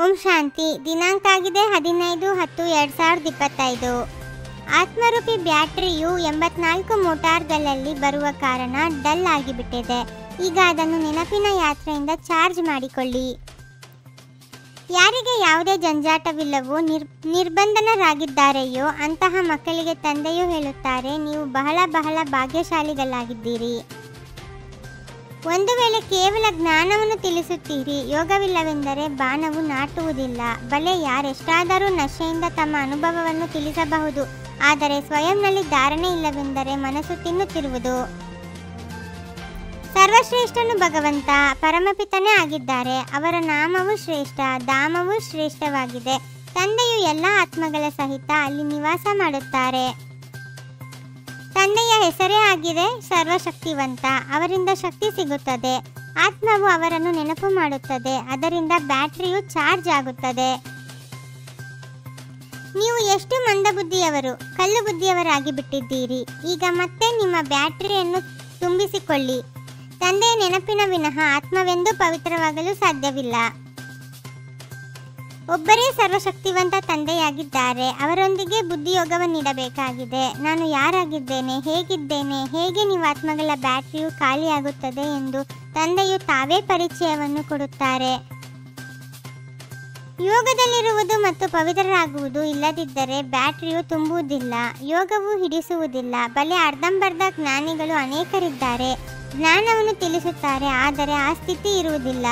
ಓಂ ಶಾಂತಿ. ದಿನಾಂಕ ಆಗಿದೆ 15/10/2025. ಆತ್ಮರೂಪಿ ಬ್ಯಾಟರಿಯು 84 ಮೋಟಾರ್ಗಳಲ್ಲಿ ಬರುವ ಕಾರಣ ಡಲ್ ಆಗಿಬಿಟ್ಟಿದೆ. ಈಗ ಅದನ್ನು ನೆನಪಿನ ಯಾತ್ರೆಯಿಂದ ಚಾರ್ಜ್ ಮಾಡಿಕೊಳ್ಳಿ. ಯಾರಿಗೆ ಯಾವುದೇ ಜಂಜಾಟವಿಲ್ಲವೋ ನಿರ್ಬಂಧನರಾಗಿದ್ದಾರೆಯೋ ಅಂತಹ ಮಕ್ಕಳಿಗೆ ತಂದೆಯು ಹೇಳುತ್ತಾರೆ, ನೀವು ಬಹಳ ಬಹಳ ಭಾಗ್ಯಶಾಲಿಗಳಾಗಿದ್ದೀರಿ. ಒಂದು ವೇಳೆ ಕೇವಲ ಜ್ಞಾನವನ್ನು ತಿಳಿಸುತ್ತೀರಿ, ಯೋಗವಿಲ್ಲವೆಂದರೆ ಬಾಣವು ನಾಟುವುದಿಲ್ಲ. ಬಲೆ ಯಾರೆಷ್ಟಾದರೂ ನಶೆಯಿಂದ ತಮ್ಮ ಅನುಭವವನ್ನು ತಿಳಿಸಬಹುದು, ಆದರೆ ಸ್ವಯಂನಲ್ಲಿ ಧಾರಣೆ ಇಲ್ಲವೆಂದರೆ ಮನಸ್ಸು ತಿನ್ನುತ್ತಿರುವುದು. ಸರ್ವಶ್ರೇಷ್ಠನು ಭಗವಂತ ಪರಮಪಿತನೇ ಆಗಿದ್ದಾರೆ. ಅವರ ನಾಮವು ಶ್ರೇಷ್ಠ, ಧಾಮವು ಶ್ರೇಷ್ಠವಾಗಿದೆ. ತಂದೆಯು ಎಲ್ಲ ಆತ್ಮಗಳ ಸಹಿತ ಅಲ್ಲಿ ನಿವಾಸ ಮಾಡುತ್ತಾರೆ. ತಂದೆಯ ಹೆಸರೇ ಆಗಿದೆ ಸರ್ವಶಕ್ತಿವಂತ. ಅವರಿಂದ ಶಕ್ತಿ ಸಿಗುತ್ತದೆ. ಆತ್ಮವು ಅವರನ್ನು ನೆನಪು ಮಾಡುತ್ತದೆ. ಅದರಿಂದ ಬ್ಯಾಟರಿಯು ಚಾರ್ಜ್ ಆಗುತ್ತದೆ. ನೀವು ಎಷ್ಟು ಮಂದಬುದ್ಧಿಯವರು, ಕಲ್ಲು ಬುದ್ಧಿಯವರಾಗಿ ಬಿಟ್ಟಿದ್ದೀರಿ. ಈಗ ಮತ್ತೆ ನಿಮ್ಮ ಬ್ಯಾಟರಿಯನ್ನು ತುಂಬಿಸಿಕೊಳ್ಳಿ. ತಂದೆಯ ನೆನಪಿನ ವಿನಃ ಆತ್ಮವೆಂದು ಪವಿತ್ರವಾಗಲು ಸಾಧ್ಯವಿಲ್ಲ. ಒಬ್ಬರೇ ಸರ್ವಶಕ್ತಿವಂತ ತಂದೆಯಾಗಿದ್ದಾರೆ. ಅವರೊಂದಿಗೆ ಬುದ್ಧಿಯೋಗವನ್ನಿಡಬೇಕಾಗಿದೆ. ನಾನು ಯಾರಾಗಿದ್ದೇನೆ, ಹೇಗಿದ್ದೇನೆ, ಹೇಗೆ ನೀವು ಆತ್ಮಗಳ ಬ್ಯಾಟರಿಯು ಖಾಲಿಯಾಗುತ್ತದೆ ಎಂದು ತಂದೆಯು ತಾವೇ ಪರಿಚಯವನ್ನು ಕೊಡುತ್ತಾರೆ. ಯೋಗದಲ್ಲಿರುವುದು ಮತ್ತು ಪವಿತ್ರರಾಗುವುದು ಇಲ್ಲದಿದ್ದರೆ ಬ್ಯಾಟರಿಯು ತುಂಬುವುದಿಲ್ಲ, ಯೋಗವು ಹಿಡಿಸುವುದಿಲ್ಲ. ಬಲೆ ಅರ್ಧಂಬರ್ಧ ಜ್ಞಾನಿಗಳು ಅನೇಕರಿದ್ದಾರೆ. ಜ್ಞಾನವನ್ನು ತಿಳಿಸುತ್ತಾರೆ, ಆದರೆ ಆ ಸ್ಥಿತಿ ಇರುವುದಿಲ್ಲ.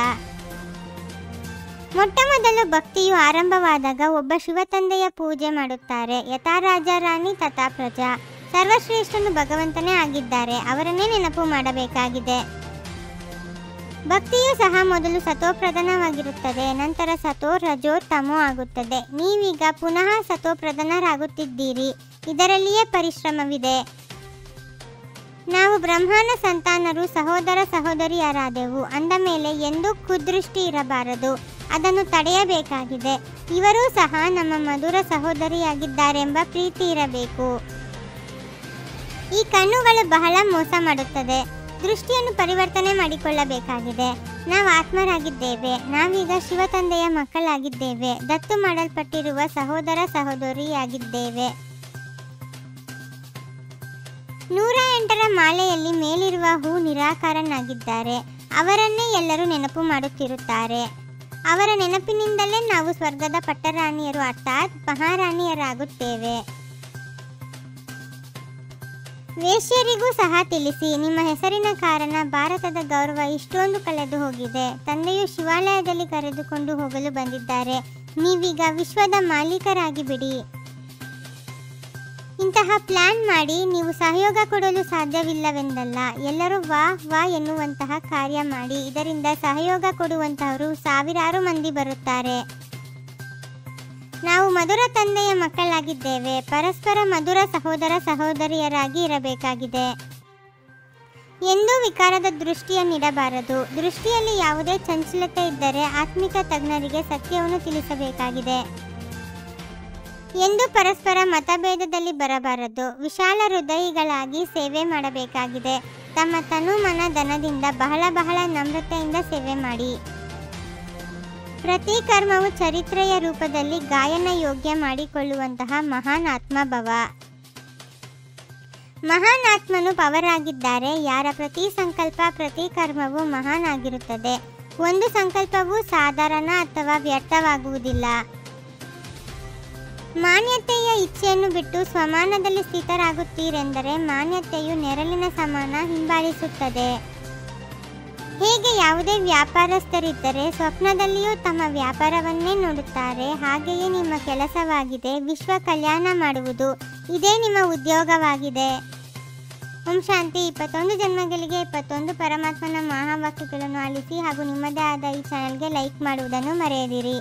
ಮೊಟ್ಟ ಮೊದಲು ಭಕ್ತಿಯು ಆರಂಭವಾದಾಗ ಒಬ್ಬ ಶಿವತಂದೆಯ ಪೂಜೆ ಮಾಡುತ್ತಾರೆ. ಯಥಾ ರಾಜ ರಾಣಿ ತಥಾ ಪ್ರಜಾ. ಸರ್ವಶ್ರೇಷ್ಠನು ಭಗವಂತನೇ ಆಗಿದ್ದಾರೆ. ಅವರನ್ನೇ ನೆನಪು ಮಾಡಬೇಕಾಗಿದೆ. ಭಕ್ತಿಯು ಸಹ ಮೊದಲು ಸತೋಪ್ರಧಾನವಾಗಿರುತ್ತದೆ, ನಂತರ ಸತೋ ರಜೋ ತಮೋ ಆಗುತ್ತದೆ. ನೀವೀಗ ಪುನಃ ಸತೋಪ್ರಧಾನರಾಗುತ್ತಿದ್ದೀರಿ. ಇದರಲ್ಲಿಯೇ ಪರಿಶ್ರಮವಿದೆ. ನಾವು ಬ್ರಹ್ಮನ ಸಂತಾನರು, ಸಹೋದರ ಸಹೋದರಿಯರಾದೆವು ಅಂದ ಮೇಲೆ ಎಂದೂ ಕುದೃಷ್ಟಿ ಇರಬಾರದು. ಅದನ್ನು ತಡೆಯಬೇಕಾಗಿದೆ. ಇವರೂ ಸಹ ನಮ್ಮ ಮಧುರ ಸಹೋದರಿಯಾಗಿದ್ದಾರೆಂಬ ಪ್ರೀತಿ ಇರಬೇಕು. ಈ ಕಣ್ಣುಗಳು ಬಹಳ ಮೋಸ ಮಾಡುತ್ತದೆ. ದೃಷ್ಟಿಯನ್ನು ಪರಿವರ್ತನೆ ಮಾಡಿಕೊಳ್ಳಬೇಕಾಗಿದೆ. ನಾವು ಆತ್ಮರಾಗಿದ್ದೇವೆ. ನಾವೀಗ ಶಿವತಂದೆಯ ಮಕ್ಕಳಾಗಿದ್ದೇವೆ. ದತ್ತು ಮಾಡಲ್ಪಟ್ಟಿರುವ ಸಹೋದರ ಸಹೋದರಿಯಾಗಿದ್ದೇವೆ. 108ರ ಮಾಲೆಯಲ್ಲಿ ಮೇಲಿರುವ ಹೂ ನಿರಾಕಾರನಾಗಿದ್ದಾರೆ. ಅವರನ್ನೇ ಎಲ್ಲರೂ ನೆನಪು ಮಾಡುತ್ತಿರುತ್ತಾರೆ. ಅವರ ನೆನಪಿನಿಂದಲೇ ನಾವು ಸ್ವರ್ಗದ ಪಟ್ಟರಾಣಿಯರು ಅರ್ಥಾತ್ ಮಹಾರಾಣಿಯರಾಗುತ್ತೇವೆ. ವೇಶ್ಯರಿಗೂ ಸಹ ತಿಳಿಸಿ, ನಿಮ್ಮ ಹೆಸರಿನ ಕಾರಣ ಭಾರತದ ಗೌರವ ಇಷ್ಟೊಂದು ಕಳೆದು ಹೋಗಿದೆ. ತಂದೆಯು ಶಿವಾಲಯದಲ್ಲಿ ಕರೆದುಕೊಂಡು ಹೋಗಲು ಬಂದಿದ್ದಾರೆ. ನೀವೀಗ ವಿಶ್ವದ ಮಾಲೀಕರಾಗಿ ಬಿಡಿ. ಇಂತಹ ಪ್ಲಾನ್ ಮಾಡಿ ನೀವು ಸಹಯೋಗ ಕೊಡಲು ಸಾಧ್ಯವಿಲ್ಲವೆಂದಲ್ಲ. ಎಲ್ಲರೂ ವಾ ವಾ ಎನ್ನುವಂತಹ ಕಾರ್ಯ ಮಾಡಿ. ಇದರಿಂದ ಸಹಯೋಗ ಕೊಡುವಂತಹವರು ಸಾವಿರಾರು ಮಂದಿ ಬರುತ್ತಾರೆ. ನಾವು ಮಧುರ ತಂದೆಯ ಮಕ್ಕಳಾಗಿದ್ದೇವೆ. ಪರಸ್ಪರ ಮಧುರ ಸಹೋದರ ಸಹೋದರಿಯರಾಗಿ ಇರಬೇಕಾಗಿದೆ. ಎಂದೂ ವಿಕಾರದ ದೃಷ್ಟಿಯನ್ನಿಡಬಾರದು. ದೃಷ್ಟಿಯಲ್ಲಿ ಯಾವುದೇ ಚಂಚಲತೆ ಇದ್ದರೆ ಆತ್ಮಿಕ ತಜ್ಞರಿಗೆ ಸತ್ಯವನ್ನು ತಿಳಿಸಬೇಕಾಗಿದೆ. ಎಂದು ಪರಸ್ಪರ ಮತಭೇದದಲ್ಲಿ ಬರಬಾರದು. ವಿಶಾಲ ಹೃದಯಿಗಳಾಗಿ ಸೇವೆ ಮಾಡಬೇಕಾಗಿದೆ. ತಮ್ಮ ತನು ಮನ ಧನದಿಂದ ಬಹಳ ಬಹಳ ನಮ್ರತೆಯಿಂದ ಸೇವೆ ಮಾಡಿ. ಪ್ರತಿ ಕರ್ಮವು ಚರಿತ್ರೆಯ ರೂಪದಲ್ಲಿ ಗಾಯನ ಯೋಗ್ಯ ಮಾಡಿಕೊಳ್ಳುವಂತಹ ಮಹಾನ್ ಆತ್ಮಭವ. ಮಹಾನ್ ಆತ್ಮನು ಪವರ್ ಆಗಿದ್ದಾರೆ. ಯಾರ ಪ್ರತಿ ಸಂಕಲ್ಪ, ಪ್ರತಿ ಕರ್ಮವು ಮಹಾನ್ ಆಗಿರುತ್ತದೆ. ಒಂದು ಸಂಕಲ್ಪವು ಸಾಧಾರಣ ಅಥವಾ ವ್ಯರ್ಥವಾಗುವುದಿಲ್ಲ. ಮಾನ್ಯತೆಯ ಇಚ್ಛೆಯನ್ನು ಬಿಟ್ಟು ಸ್ವಮಾನದಲ್ಲಿ ಸ್ಥಿತರಾಗುತ್ತೀರೆಂದರೆ ಮಾನ್ಯತೆಯು ನೆರಳಿನ ಸಮಾನ ಹಿಂಬಾಲಿಸುತ್ತದೆ. ಹೇಗೆ ಯಾವುದೇ ವ್ಯಾಪಾರಸ್ಥರಿದ್ದರೆ ಸ್ವಪ್ನದಲ್ಲಿಯೂ ತಮ್ಮ ವ್ಯಾಪಾರವನ್ನೇ ನೋಡುತ್ತಾರೆ, ಹಾಗೆಯೇ ನಿಮ್ಮ ಕೆಲಸವಾಗಿದೆ ವಿಶ್ವ ಕಲ್ಯಾಣ ಮಾಡುವುದು. ಇದೇ ನಿಮ್ಮ ಉದ್ಯೋಗವಾಗಿದೆ. ಓಂ ಶಾಂತಿ. 21 ಜನ್ಮಗಳಿಗೆ 21 ಪರಮಾತ್ಮನ ಮಹಾವಾಕ್ಯಗಳನ್ನು ಆಲಿಸಿ ಹಾಗೂ ನಿಮ್ಮದೇ ಆದ ಈ ಚಾನೆಲ್ಗೆ ಲೈಕ್ ಮಾಡುವುದನ್ನು ಮರೆಯದಿರಿ.